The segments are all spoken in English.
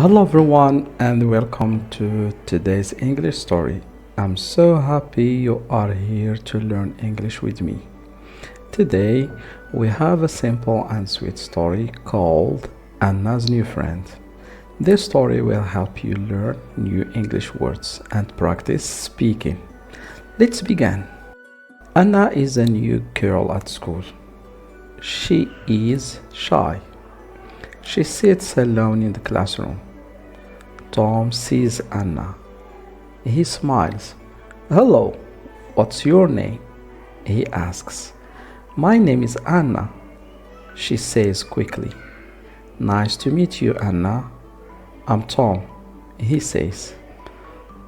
Hello everyone and welcome to today's English story. I'm so happy you are here to learn English with me. Today we have a simple and sweet story called Anna's New Friend. This story will help you learn new English words and practice speaking. Let's begin. Anna is a new girl at school. She is shy. She sits alone in the classroom. Tom sees Anna. He smiles. "Hello, what's your name?" he asks. "My name is Anna," she says quickly. "Nice to meet you, Anna." "I'm Tom," he says.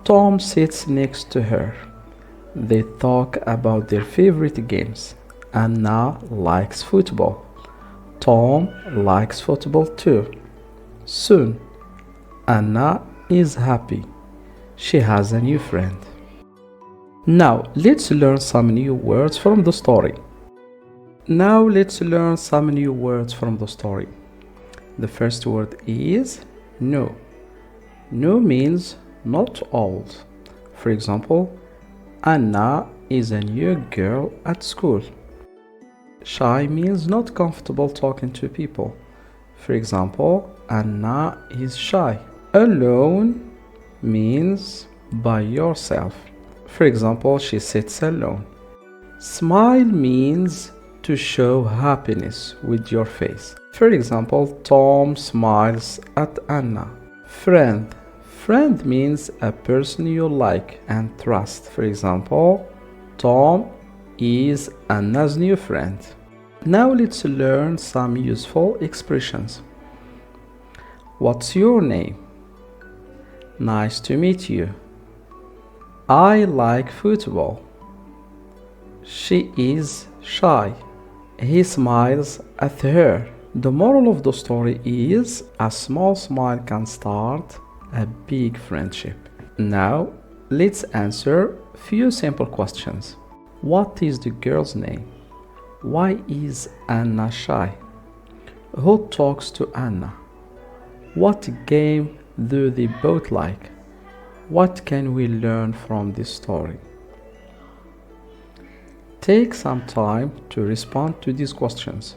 Tom sits next to her. They talk about their favorite games. Anna likes football. Tom likes football too. Soon, Anna is happy. She has a new friend. Now, let's learn some new words from the story. The first word is new. New means not old. For example, Anna is a new girl at school. Shy means not comfortable talking to people. For example, Anna is shy. Alone means by yourself. For example, she sits alone. Smile means to show happiness with your face. For example, Tom smiles at Anna. Friend. Friend means a person you like and trust. For example, Tom is Anna's new friend. Now let's learn some useful expressions. What's your name? Nice to meet you. I like football. She is shy. He smiles at her. The moral of the story is a small smile can start a big friendship. Now let's answer few simple questions. What is the girl's name? Why is Anna shy? Who talks to Anna? What game do they both like? What can we learn from this story? Take some time to respond to these questions.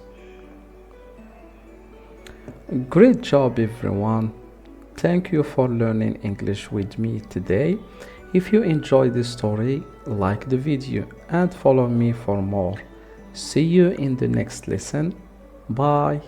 Great job, everyone. Thank you for learning English with me today. If you enjoyed this story, like the video and follow me for more. See you in the next lesson. Bye.